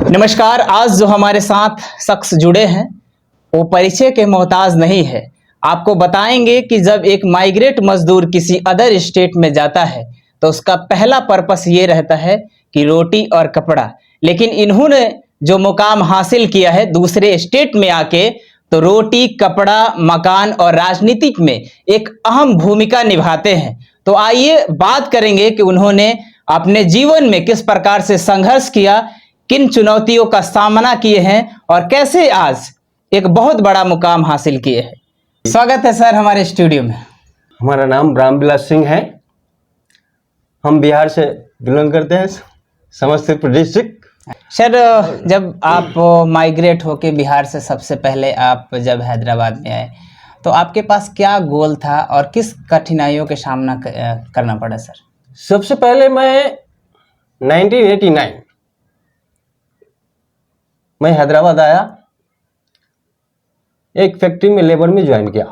नमस्कार। आज जो हमारे साथ शख्स जुड़े हैं वो परिचय के मोहताज नहीं है। आपको बताएंगे कि जब एक माइग्रेट मजदूर किसी अदर स्टेट में जाता है तो उसका पहला पर्पस ये रहता है कि रोटी और कपड़ा, लेकिन इन्होंने जो मुकाम हासिल किया है दूसरे स्टेट में आके, तो रोटी, कपड़ा, मकान और राजनीतिक में एक अहम भूमिका निभाते हैं। तो आइए बात करेंगे कि उन्होंने अपने जीवन में किस प्रकार से संघर्ष किया, किन चुनौतियों का सामना किए हैं और कैसे आज एक बहुत बड़ा मुकाम हासिल किए हैं। स्वागत है सर हमारे स्टूडियो में। हमारा नाम रामविलास सिंह है। हम बिहार से बिलोंग करते हैं, समस्तीपुर डिस्ट्रिक्ट। सर, जब आप माइग्रेट होके बिहार से सबसे पहले आप जब हैदराबाद में आए तो आपके पास क्या गोल था और किस कठिनाइयों के सामना करना पड़ा सर? सबसे पहले मैं 1989 मैं हैदराबाद आया, एक फैक्ट्री में लेबर में ज्वाइन किया।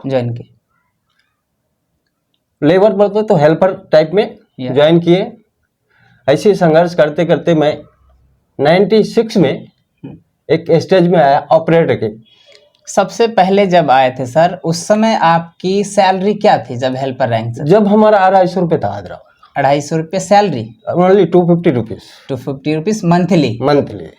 लेबर मतलब तो हेल्पर टाइप में ज्वाइन किए। ऐसे संघर्ष करते करते मैं 96 में एक स्टेज में आया ऑपरेटर के। सबसे पहले जब आए थे सर, उस समय आपकी सैलरी क्या थी जब हेल्पर रैंक से? जब हमारा 250 रुपये था हैदराबाद। 250 रुपये salary? Only 250 rupees. 250 rupees monthly? Monthly.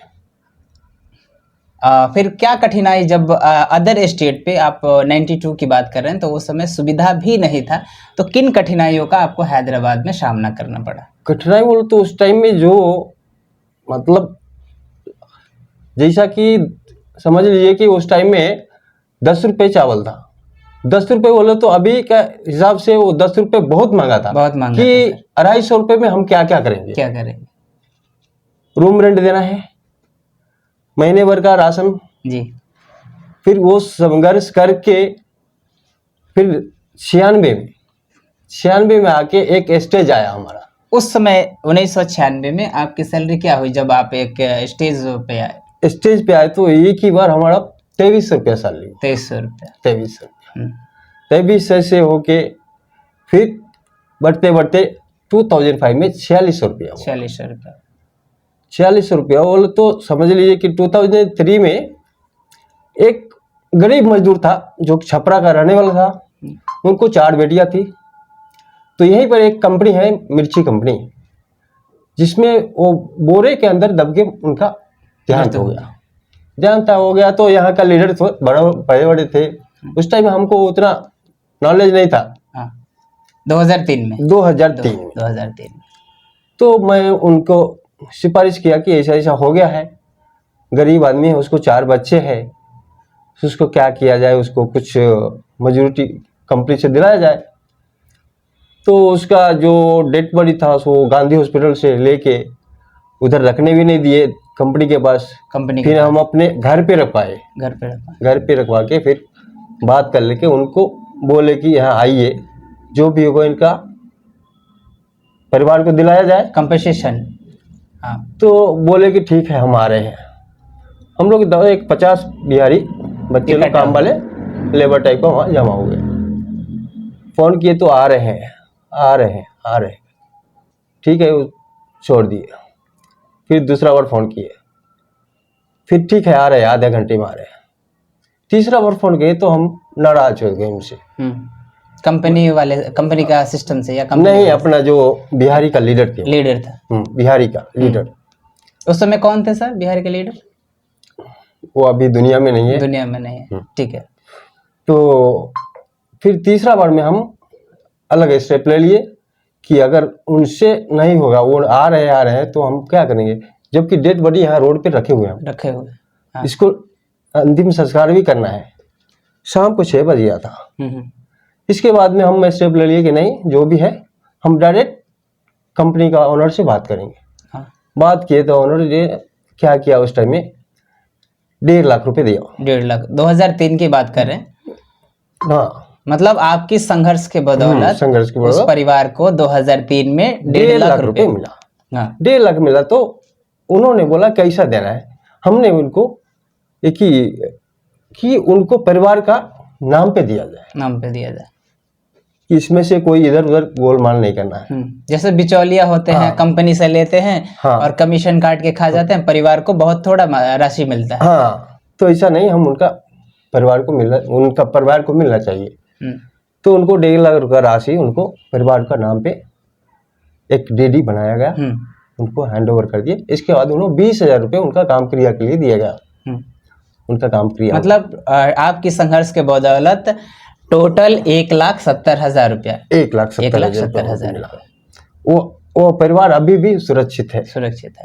फिर क्या कठिनाई जब अदर स्टेट पे आप 92 की बात कर रहे हैं तो उस समय सुविधा भी नहीं था, तो किन कठिनाइयों का आपको हैदराबाद में सामना करना पड़ा? कठिनाई बोलो तो उस टाइम में जो मतलब जैसा कि समझ लीजिए कि उस टाइम में 10 रुपये चावल था। 10 रुपये बोले तो अभी का हिसाब से वो 10 रुपये बहुत महंगा था। बहुत महंगा कि 250 रुपये में हम क्या क्या करेंगे। रूम रेंट देना है, महीने भर का राशन जी। फिर वो संघर्ष करके फिर 96 में आके एक स्टेज आया हमारा। उस समय 1996 में आपकी सैलरी क्या हुई जब आप एक स्टेज पे आए? स्टेज पे आए तो एक ही बार हमारा 2300 रुपया सैलरी। 2300 रुपया? 2300 रुपया। 2300 से होके फिर बढ़ते बढ़ते 2005 में 4600 रुपया। 4600 रुपया? 4600 रुपया बोले तो समझ लीजिए कि 2003 में एक गरीब मजदूर था जो छपरा का रहने वाला था, उनको 4 बेटियां थी। तो यहीं पर एक कंपनी है, मिर्ची कंपनी, जिसमें वो बोरे के अंदर दब के उनका देहांत हो गया। तो यहाँ का लीडर तो बड़े बड़े थे। उस टाइम हमको उतना नॉलेज नहीं था। 2003 में? 2003 तो मैं उनको सिफारिश किया कि ऐसा ऐसा हो गया है, गरीब आदमी है, उसको 4 बच्चे हैं, उसको क्या किया जाए, उसको कुछ मजदूरी कंपनी से दिलाया जाए। तो उसका जो डेड बॉडी था वो गांधी हॉस्पिटल से लेके उधर रखने भी नहीं दिए कंपनी के पास। फिर हम अपने घर पे रखवाए। घर पे रखवा के फिर बात कर लेके उनको बोले कि यहाँ आइए, जो भी होगा इनका परिवार को दिलाया जाए कंपनसेशन। हाँ। तो बोले कि ठीक है हम आ रहे हैं। हम लोग एक 50 बिहारी बच्चे लोग काम वाले लेबर टाइप का वहाँ जमा हो गए। फोन किए तो आ रहे हैं। ठीक है, वो छोड़ दिए। फिर दूसरा बार फोन किए, फिर ठीक है आ रहे हैं, आधे घंटे में आ रहे हैं। तीसरा बार फोन किए तो हम नाराज हो गए उनसे। कंपनी का सिस्टम से या नहीं, अपना जो बिहारी का लीडर था। बिहारी का लीडर। उस समय कौन थे सर बिहार के लीडर? वो अभी दुनिया में नहीं है। ठीक है। तो फिर तीसरा बार में हम अलग स्टेप ले लिए कि अगर उनसे नहीं होगा, वो आ रहे हैं तो हम क्या करेंगे, जबकि डेड बॉडी यहाँ रोड पे रखे हुए हैं। हाँ। इसको अंतिम संस्कार भी करना है। शाम को 6 बजे था। इसके बाद में हम स्टेप ले लिए कि नहीं, जो भी है हम डायरेक्ट कंपनी का ओनर से बात करेंगे। हाँ। बात किए तो ओनर ने क्या किया, उस टाइम में 1.5 लाख रुपए दिया। 1.5 लाख? 2003 की बात कर रहे हैं? हाँ। मतलब आपकी संघर्ष के बदौलत उस परिवार को 2003 में 1.5 लाख रुपए मिला। हाँ। 1.5 लाख मिला। तो उन्होंने बोला कैसा देना है। हमने उनको एक ही कि उनको परिवार का नाम पे दिया जाए। कि इसमें से कोई इधर उधर गोलमाल नहीं करना है। जैसे बिचौलिया होते हैं, हाँ। कंपनी से लेते हैं हाँ। और कमीशन काट के खा जाते हैं, परिवार को बहुत थोड़ा राशि मिलता है। हाँ, तो ऐसा नहीं, हम उनका परिवार को मिलना चाहिए। हम्म, तो उनको 1.5 लाख रुपया राशि उनको परिवार का नाम पे एक डीडी बनाया गया, उनको हैंड ओवर कर दिए। इसके बाद उन्होंने 20,000 रुपये उनका काम क्रिया के लिए दिया गया। उनका काम क्रिया मतलब आपकी संघर्ष के बदौलत टोटल 1,70,000 रुपया, 1,70,000 रुपया वो परिवार अभी भी सुरक्षित है। सुरक्षित है।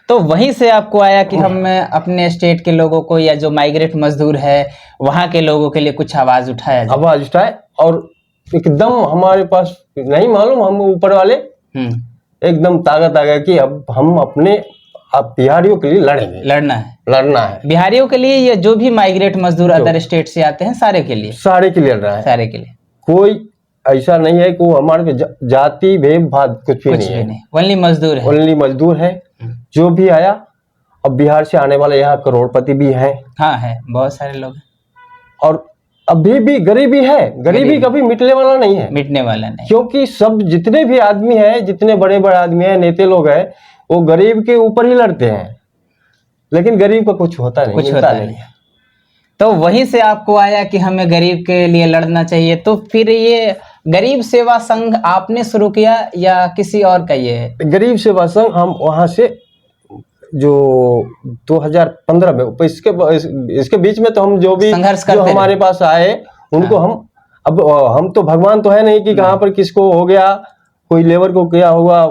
तो वहीं से आपको आया कि हम अपने स्टेट के लोगों को, या जो माइग्रेट मजदूर है वहाँ के लोगों के लिए कुछ आवाज उठाया जाए। आवाज उठाए, और एकदम हमारे पास नहीं मालूम, हम ऊपर वाले एकदम ताकत आ गया कि अब हम अपने बिहारियों के लिए लड़ेंगे। लड़ना है बिहारियों के लिए, ये जो भी माइग्रेट मजदूर अदर स्टेट से आते हैं सारे के लिए लड़ रहा है। सारे के लिए कोई ऐसा नहीं है कि वो हमारे जाति भेदभाव कुछ भी नहीं है। ओनली मजदूर है। जो भी आया, अब बिहार से आने वाले यहाँ करोड़पति भी हैं। हाँ है, बहुत सारे लोग। और अभी भी गरीबी है, गरीबी कभी मिटने वाला नहीं है। क्योंकि सब जितने भी आदमी हैं, जितने बड़े बड़े आदमी हैं, नेता लोग हैं, वो गरीब के ऊपर ही लड़ते हैं, लेकिन गरीब का कुछ होता नहीं। तो वहीं से आपको आया कि हमें गरीब के लिए लड़ना चाहिए। तो फिर ये गरीब सेवा संघ आपने शुरू किया या किसी और का? ये है गरीब सेवा संघ, हम वहां से जो 2015 में, इसके बीच में तो हम जो भी जो हमारे पास आए उनको हम तो भगवान तो है नहीं कि कहाँ पर किसको हो गया, कोई लेबर को क्या हुआ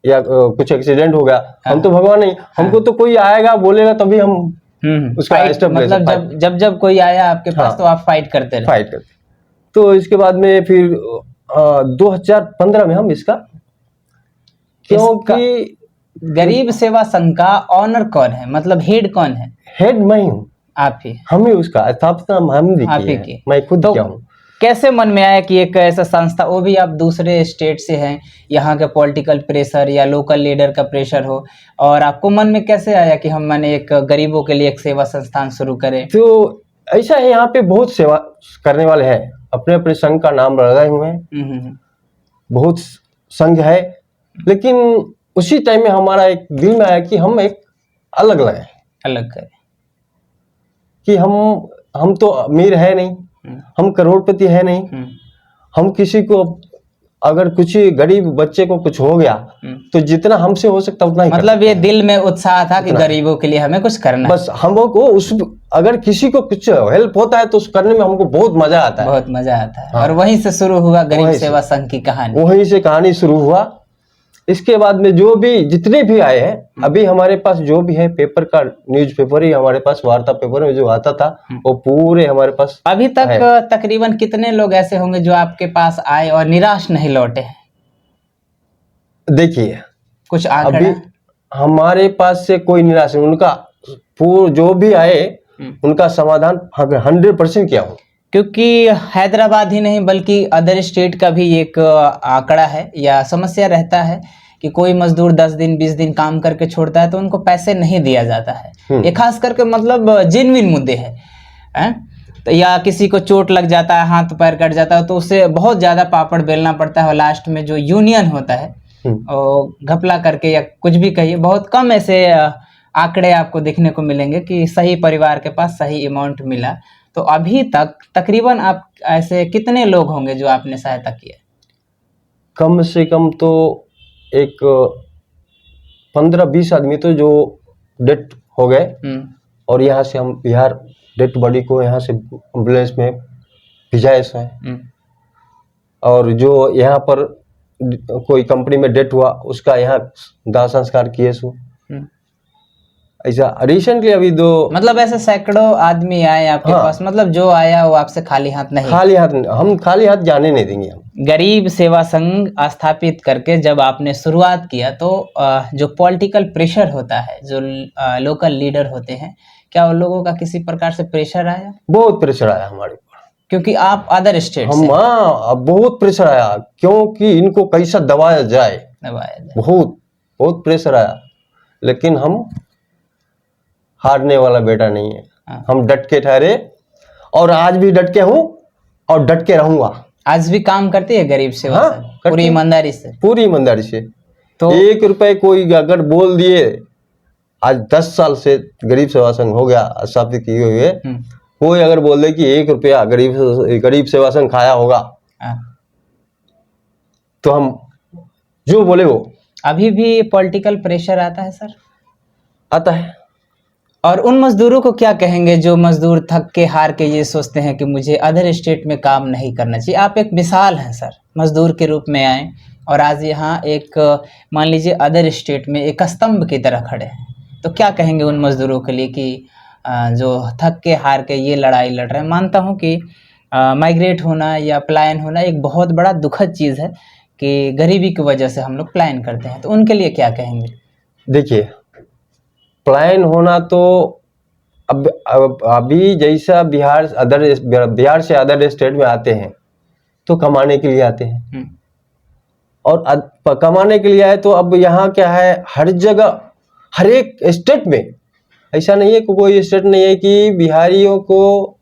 या कुछ एक्सीडेंट हो गया। हम तो भगवान नहीं, हमको तो कोई आएगा बोलेगा तभी हम उसका स्टेप, मतलब जब कोई आया आपके पास तो आप फाइट करते। तो इसके बाद में फिर 2015 में हम इसका, क्योंकि गरीब सेवा संघ का ऑनर कौन है, मतलब हेड कौन है? हेड मैं हूँ। आप ही? हम ही उसका स्थापना हम की, मैं खुद किया हूँ। कैसे मन में आया कि एक ऐसा संस्था, वो भी आप दूसरे स्टेट से हैं, यहाँ के पॉलिटिकल प्रेशर या लोकल लीडर का प्रेशर हो, और आपको मन में कैसे आया कि हम मैंने एक गरीबों के लिए एक सेवा संस्थान शुरू करें? तो ऐसा है, यहाँ पे बहुत सेवा करने वाले हैं, अपने अपने संघ का नाम लगाए हुए हैं, बहुत संघ है। लेकिन उसी टाइम में हमारा एक दिल में आया कि हम एक अलग करें, कि हम तो अमीर है नहीं, हम करोड़पति है नहीं, हम किसी को अगर कुछ गरीब बच्चे को कुछ हो गया तो जितना हमसे हो सकता उतना ही, मतलब ये दिल में उत्साह था कि गरीबों के लिए हमें कुछ करना है। बस हमको अगर किसी को कुछ हेल्प होता है तो उस करने में हमको बहुत मजा आता है। हाँ। और वहीं से शुरू हुआ गरीब सेवा संघ की कहानी। वहीं से कहानी शुरू हुआ। इसके बाद में जो भी जितने भी आए हैं, अभी हमारे पास जो भी है पेपर का, न्यूज़पेपर ही हमारे पास, वार्ता पेपर में जो आता था वो पूरे हमारे पास अभी तक तकरीबन कितने लोग ऐसे होंगे जो आपके पास आए और निराश नहीं लौटे हैं? देखिए, कुछ आंकड़ा? अभी हमारे पास से कोई निराश नहीं, उनका जो भी आए उनका समाधान 100% किया हूँ। क्योंकि हैदराबाद ही नहीं बल्कि अदर स्टेट का भी एक आंकड़ा है या समस्या रहता है कि कोई मजदूर 10 दिन 20 दिन काम करके छोड़ता है तो उनको पैसे नहीं दिया जाता है। ये खास करके मतलब जेन्युइन मुद्दे हैं। तो या किसी को चोट लग जाता है, हाथ पैर कट जाता है, तो उसे बहुत ज़्यादा पापड़ बेलना पड़ता है और लास्ट में जो यूनियन होता है घपला करके या कुछ भी कहिए, बहुत कम ऐसे आंकड़े आपको देखने को मिलेंगे कि सही परिवार के पास सही अमाउंट मिला। तो अभी तक तकरीबन आप ऐसे कितने लोग होंगे जो आपने सहायता किया? कम से कम तो एक 15-20 आदमी तो जो डेथ हो गए, और यहाँ से हम बिहार डेथ बॉडी को यहाँ से एम्बुलेंस में भिजाए हैं, और जो यहाँ पर कोई कंपनी में डेथ हुआ उसका यहाँ दाह संस्कार किए सो। ऐसा रिसेंटली अभी मतलब ऐसे सैकड़ों आदमी आए आपके पास, मतलब जो आया वो आपसे खाली हाथ नहीं? हम खाली हाथ जाने नहीं देंगे। हम गरीब सेवा संघ स्थापित करके जब आपने शुरुआत किया तो जो पॉलिटिकल प्रेशर होता है, जो लोकल लीडर होते हैं, क्या उन लोगों का किसी प्रकार से प्रेशर आया? बहुत प्रेशर आया हमारे ऊपर, क्योंकि आप अदर स्टेट से। बहुत प्रेशर आया, क्योंकि इनको कैसा दबाया जाए, बहुत प्रेशर आया। लेकिन हम हारने वाला बेटा नहीं है। हम डट के ठहरे, और आज भी डट के हूँ और डट के रहूंगा। आज भी काम करती है गरीब सेवा हाँ, संघ करती पूरी है। ईमानदारी से? पूरी ईमानदारी से। तो 1 रुपए कोई अगर बोल दिए, आज 10 साल से गरीब सेवा संघ हो गया स्थापित किए हुए, कोई अगर बोल दे कि 1 रुपया गरीब सेवा संघ खाया होगा, हाँ। तो हम जो बोले वो अभी भी पॉलिटिकल प्रेशर आता है सर? आता है। और उन मजदूरों को क्या कहेंगे जो मजदूर थक के हार के ये सोचते हैं कि मुझे अदर स्टेट में काम नहीं करना चाहिए? आप एक मिसाल हैं सर, मजदूर के रूप में आए और आज यहाँ एक मान लीजिए अदर स्टेट में एक स्तंभ की तरह खड़े हैं, तो क्या कहेंगे उन मजदूरों के लिए कि जो थक के हार के ये लड़ाई लड़ रहे हैं? मानता हूँ कि माइग्रेट होना या पलायन होना एक बहुत बड़ा दुखद चीज़ है कि गरीबी की वजह से हम लोग पलायन करते हैं, तो उनके लिए क्या कहेंगे? देखिए, पलायन होना तो अब अभी जैसा बिहार से अदर स्टेट में आते हैं तो कमाने के लिए आते हैं, और कमाने के लिए आए तो अब यहाँ क्या है, हर जगह हर एक स्टेट में ऐसा नहीं है, कोई स्टेट नहीं है कि बिहारियों को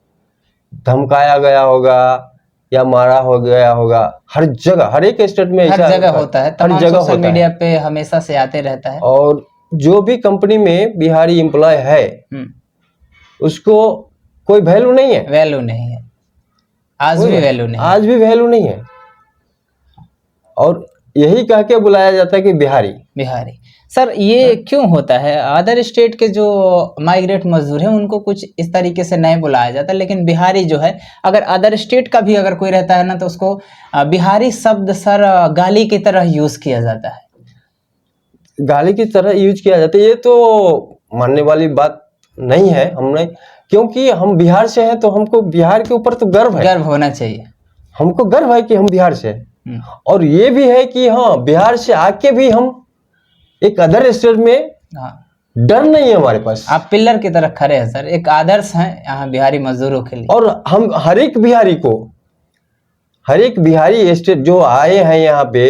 धमकाया गया होगा या मारा हो गया होगा। हर जगह हर एक स्टेट में हर ऐसा जगह होता है, तमाम सोशल मीडिया पे हमेशा से आते रहता है। और जो भी कंपनी में बिहारी एम्प्लॉय है उसको कोई वैल्यू नहीं है, वैल्यू नहीं है, आज भी वैल्यू नहीं, आज भी वैल्यू नहीं है। और यही कह के बुलाया जाता है कि बिहारी बिहारी। सर ये क्यों होता है? अदर स्टेट के जो माइग्रेट मजदूर हैं उनको कुछ इस तरीके से नहीं बुलाया जाता, लेकिन बिहारी जो है, अगर अदर स्टेट का भी अगर कोई रहता है ना तो उसको बिहारी शब्द सर गाली की तरह यूज किया जाता है। गाली की तरह यूज किया जाता है, ये तो मानने वाली बात नहीं है। हमने, क्योंकि हम बिहार से हैं तो हमको बिहार के ऊपर तो गर्व है, गर्व होना चाहिए। हमको गर्व है कि हम बिहार से हैं, और ये भी है कि हाँ, बिहार से आके भी हम एक अदर स्टेट में डर नहीं है हमारे पास। आप पिलर की तरह खड़े हैं सर, एक आदर्श हैं यहाँ बिहारी मजदूरों के लिए। और हम हर एक बिहारी को, हर एक बिहारी स्टेट जो आए हैं यहाँ पे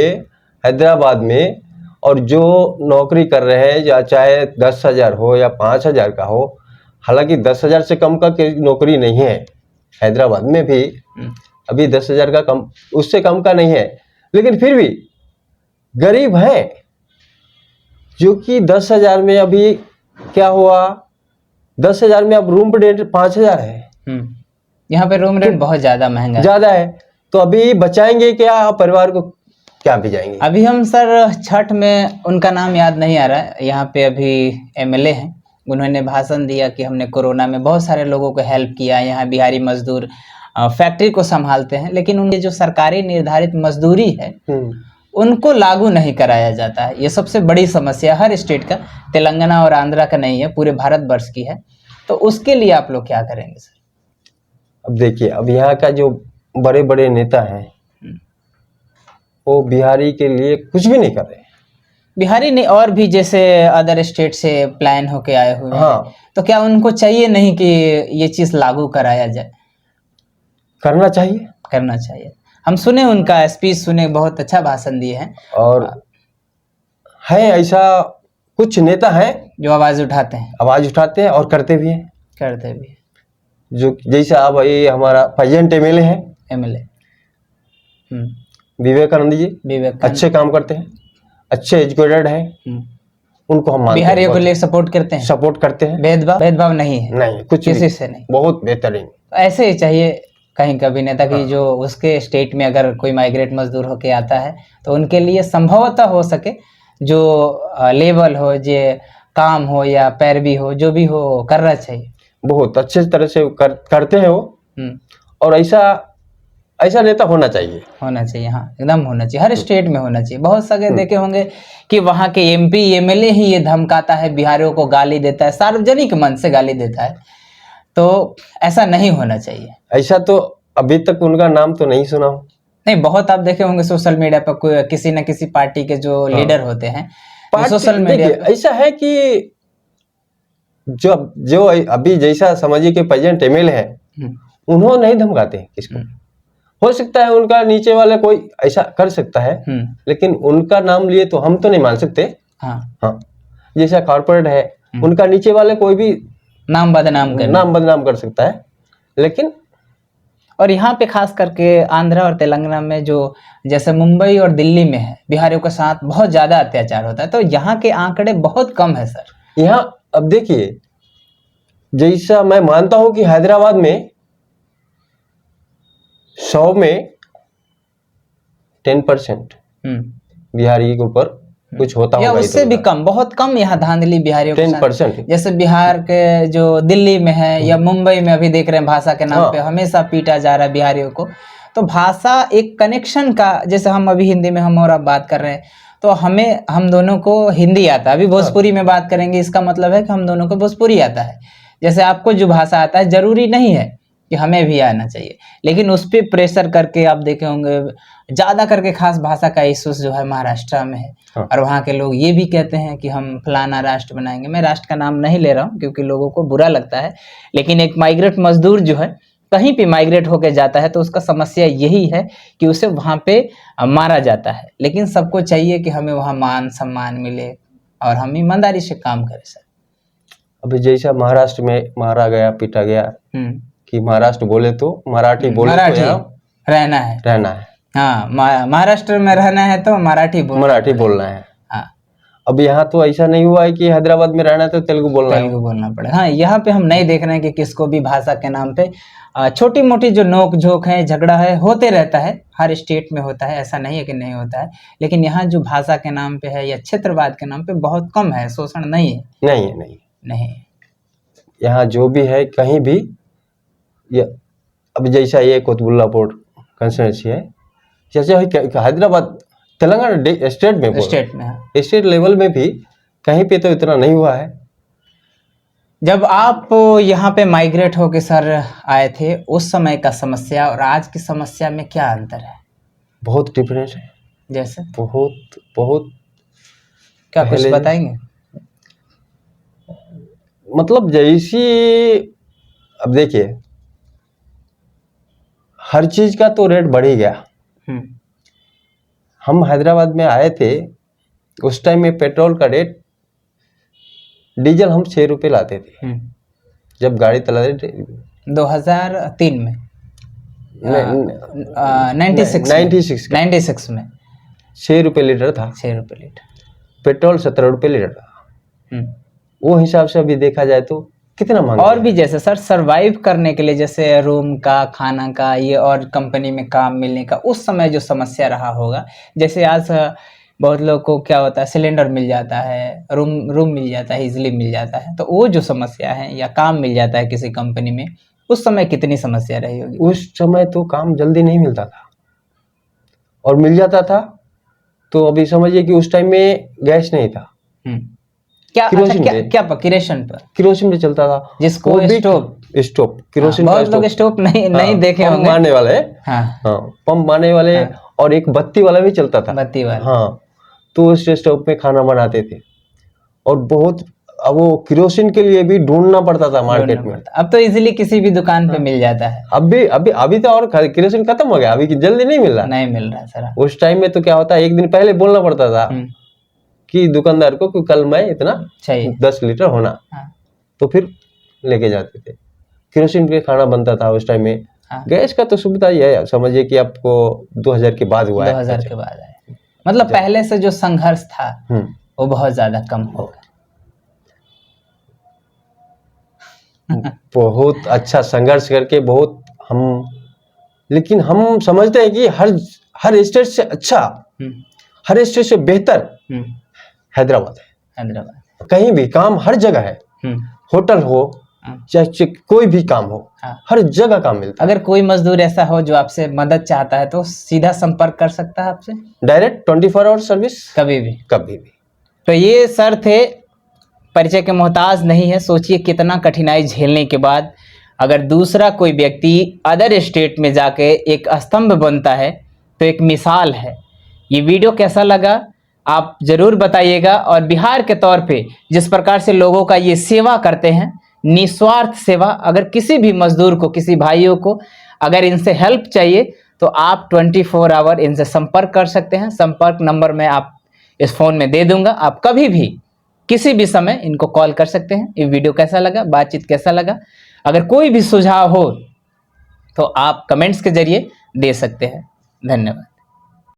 हैदराबाद में और जो नौकरी कर रहे हैं, या चाहे 10,000 हो या 5,000 का हो, हालांकि 10,000 से कम का नौकरी नहीं है हैदराबाद में भी, अभी 10,000 का कम, उससे कम का नहीं है, लेकिन फिर भी गरीब हैं, जो कि 10,000 में अभी क्या हुआ, 10,000 में अब रूम रेंट 5,000 है। यहाँ पे रूम रेंट बहुत ज्यादा महंगा ज्यादा है, तो अभी बचाएंगे क्या, परिवार को क्या भेजाएंगे? अभी हम सर छठ में, उनका नाम याद नहीं आ रहा है, यहाँ पे अभी एमएलए हैं, उन्होंने भाषण दिया कि हमने कोरोना में बहुत सारे लोगों को हेल्प किया। यहाँ बिहारी मजदूर फैक्ट्री को संभालते हैं, लेकिन उनकी जो सरकारी निर्धारित मजदूरी है उनको लागू नहीं कराया जाता है। ये सबसे बड़ी समस्या हर स्टेट का, तेलंगाना और आंध्रा का नहीं है, पूरे भारतवर्ष की है। तो उसके लिए आप लोग क्या करेंगे सर? अब देखिए, अब यहाँ का जो बड़े बड़े नेता हैं वो बिहारी के लिए कुछ भी नहीं कर रहे। बिहारी नहीं, और भी जैसे अदर स्टेट से प्लान होके आए हुए हैं, तो क्या उनको चाहिए नहीं कि ये चीज लागू कराया जाए? करना चाहिए, करना चाहिए। हम सुने उनका स्पीच सुने, बहुत अच्छा भाषण दिए हैं। और है ऐसा कुछ नेता हैं जो आवाज उठाते हैं, आवाज उठाते हैं और करते भी हैं, करते भी। जो जैसा अब ये हमारा प्रेजेंट एमएलए है, एमएलए विवेकानंद जी, अच्छे काम करते हैं, अच्छे एजुकेटेड हैं, उनको हम बिहारियों को लिए सपोर्ट करते हैं, सपोर्ट करते हैं। भेदभाव नहीं है, नहीं, कुछ किसी से नहीं, बहुत बेहतरीन। ऐसे ही चाहिए कहीं कभी नेता की, जो उसके स्टेट में अगर कोई माइग्रेट मजदूर होके आता है तो उनके लिए संभवतः हो सके जो लेवल हो, जो काम हो या पैरवी हो, जो भी हो, करना चाहिए। बहुत अच्छे तरह से करते हैं वो, और ऐसा नेता होना चाहिए, होना चाहिए। हाँ, एकदम होना चाहिए, हर स्टेट में होना चाहिए। बहुत सारे देखे होंगे कि वहाँ के एमपी एमएलए ही ये धमकाता है, बिहारियों को गाली देता है, सार्वजनिक मन से गाली देता है, तो ऐसा नहीं होना चाहिए। ऐसा तो अभी तक उनका नाम तो नहीं सुना हूँ। नहीं, बहुत आप देखे होंगे सोशल मीडिया पर, कोई किसी न किसी पार्टी के जो लीडर होते हैं सोशल मीडिया, ऐसा है कि जो अभी जैसा समझिए कि प्रेजेंट एमएलए है, उन्होंने नहीं धमकाते किसको। हो सकता है उनका नीचे वाला कोई ऐसा कर सकता है, लेकिन उनका नाम लिए तो हम तो नहीं मान सकते। हाँ, जैसा कॉर्पोरेट है, उनका नीचे वाले कोई भी नाम बदनाम कर सकता है, लेकिन और यहाँ पे खास करके आंध्रा और तेलंगाना में जो जैसे मुंबई और दिल्ली में है, बिहारियों के साथ बहुत ज़्यादा अत्याचार होता है, तो यहाँ के आंकड़े बहुत कम है सर। यहाँ अब देखिए, जैसा मैं मानता हूं कि हैदराबाद में 100 में 10% बिहारी के ऊपर कुछ होता या होगा, उससे भी कम, बहुत कम यहाँ धांधली बिहारियों के साथ। 10%। जैसे बिहार के जो दिल्ली में है या मुंबई में अभी देख रहे हैं, भाषा के नाम हाँ। पे हमेशा पीटा जा रहा है बिहारियों को। तो भाषा एक कनेक्शन का, जैसे हम अभी हिंदी में हम और आप बात कर रहे हैं, तो हम दोनों को हिंदी आता है, अभी भोजपुरी में बात करेंगे, इसका मतलब है कि हम दोनों को भोजपुरी आता है। जैसे आपको जो भाषा आता है, जरूरी नहीं है कि हमें भी आना चाहिए, लेकिन उस पर प्रेशर करके आप देखे होंगे ज़्यादा करके खास भाषा का इशूज जो है महाराष्ट्र में है। हाँ। और वहाँ के लोग ये भी कहते हैं कि हम फलाना राष्ट्र बनाएंगे। मैं राष्ट्र का नाम नहीं ले रहा हूँ क्योंकि लोगों को बुरा लगता है, लेकिन एक माइग्रेट मजदूर जो है कहीं भी माइग्रेट होकर जाता है तो उसका समस्या यही है कि उसे वहाँ पे मारा जाता है। लेकिन सबको चाहिए कि हमें वहाँ मान सम्मान मिले और हम ईमानदारी से काम करें सर। अभी जैसा महाराष्ट्र में मारा गया, पीटा गया, कि महाराष्ट्र बोले तो मराठी बोले तो यहाँ रहना है, रहना है। हाँ, महाराष्ट्र में रहना है तो मराठी बोलना है। हाँ, अब यहाँ तो ऐसा नहीं हुआ है कि हैदराबाद में रहना है तो तेलुगु बोलना पड़े। हाँ, यहाँ पे हम नहीं देख रहे हैं कि किसको भी भाषा के नाम पे छोटी मोटी जो नोक झोंक है, झगड़ा है, होते रहता है, हर स्टेट में होता है, ऐसा नहीं है कि नहीं होता है। लेकिन यहाँ जो भाषा के नाम पे है या क्षेत्रवाद के नाम पे बहुत कम है, शोषण नहीं है। नहीं। यहाँ जो भी है कहीं भी, अब जैसा ये कोतबुल्लापुर कंस्टिट्यूंसी है, जैसे हैदराबाद तेलंगाना स्टेट लेवल में भी कहीं पे तो इतना नहीं हुआ है। जब आप यहाँ पे माइग्रेट होके सर आए थे, उस समय का समस्या और आज की समस्या में क्या अंतर है? बहुत डिफरेंस है। जैसे बहुत क्या कुछ बताएंगे? मतलब जैसी, अब देखिए हर चीज का तो रेट बढ़ ही गया। हम हैदराबाद में आए थे, उस टाइम में पेट्रोल का रेट, डीजल हम 6 रुपये लाते थे जब गाड़ी चलाते थे 2003 में, 96 में 6 रुपये लीटर था। 6 रुपये लीटर पेट्रोल 17 रुपये लीटर था। वो हिसाब से अभी देखा जाए तो कितना महंगा। और भी जैसे सर सरवाइव करने के लिए, जैसे रूम का, खाना का, ये और कंपनी में काम मिलने का, उस समय जो समस्या रहा होगा, जैसे आज बहुत लोग को क्या होता है, सिलेंडर मिल जाता है, रूम मिल जाता है, इजीली मिल जाता है, तो वो जो समस्या है, या काम मिल जाता है किसी कंपनी में, उस समय कितनी समस्या रही होगी? उस समय तो काम जल्दी नहीं मिलता था, और मिल जाता था तो अभी समझिए कि उस टाइम में गैस नहीं था। क्या किरोसिन पे चलता था, जिसको स्टोव किरोसिन। बहुत लोग स्टोव नहीं देखे होंगे, मारने वाले। पंप मारने वाले। और एक बत्ती वाला भी चलता था, बत्ती वाला। हाँ, तो उस स्टोव पे खाना बनाते थे। और बहुत, अब वो किरोसिन के लिए भी ढूंढना पड़ता था मार्केट में। अब तो इजीली किसी भी दुकान पे मिल जाता है। अभी तो और किरोसिन खत्म हो गया, अभी जल्दी नहीं मिल रहा सर। उस टाइम में तो क्या होता है, एक दिन पहले बोलना पड़ता था कि दुकानदार को कि कल मैं इतना चाहिए, 10 लीटर होना। तो फिर लेके जाते थे। किरोसिन पे खाना बनता था उस टाइम में। गैस का तो सुविधा ही है, समझिए कि आपको 2000 के बाद हुआ है। 2000 के बाद आया, मतलब पहले से जो संघर्ष था वो बहुत ज्यादा कम हो गया। बहुत अच्छा संघर्ष करके लेकिन हम समझते हैं कि हर स्टेट से अच्छा, हर स्टेट से बेहतर हैदराबाद है। कहीं भी काम हर जगह है, होटल हो चाहे कोई भी काम हो, हर जगह काम मिलता है। अगर कोई मजदूर ऐसा हो जो आपसे मदद चाहता है तो सीधा संपर्क कर सकता है आपसे, डायरेक्ट 24 आवर सर्विस, कभी भी। तो ये सर थे, परिचय के मोहताज नहीं है। सोचिए कितना कठिनाई झेलने के बाद अगर दूसरा कोई व्यक्ति अदर स्टेट में जाके एक स्तंभ बनता है तो एक मिसाल है। ये वीडियो कैसा लगा आप जरूर बताइएगा। और बिहार के तौर पे जिस प्रकार से लोगों का ये सेवा करते हैं, निस्वार्थ सेवा, अगर किसी भी मजदूर को, किसी भाइयों को अगर इनसे हेल्प चाहिए तो आप 24 आवर इनसे संपर्क कर सकते हैं। संपर्क नंबर मैं आप इस फोन में दे दूंगा, आप कभी भी किसी भी समय इनको कॉल कर सकते हैं। ये वीडियो कैसा लगा, बातचीत कैसा लगा, अगर कोई भी सुझाव हो तो आप कमेंट्स के जरिए दे सकते हैं। धन्यवाद।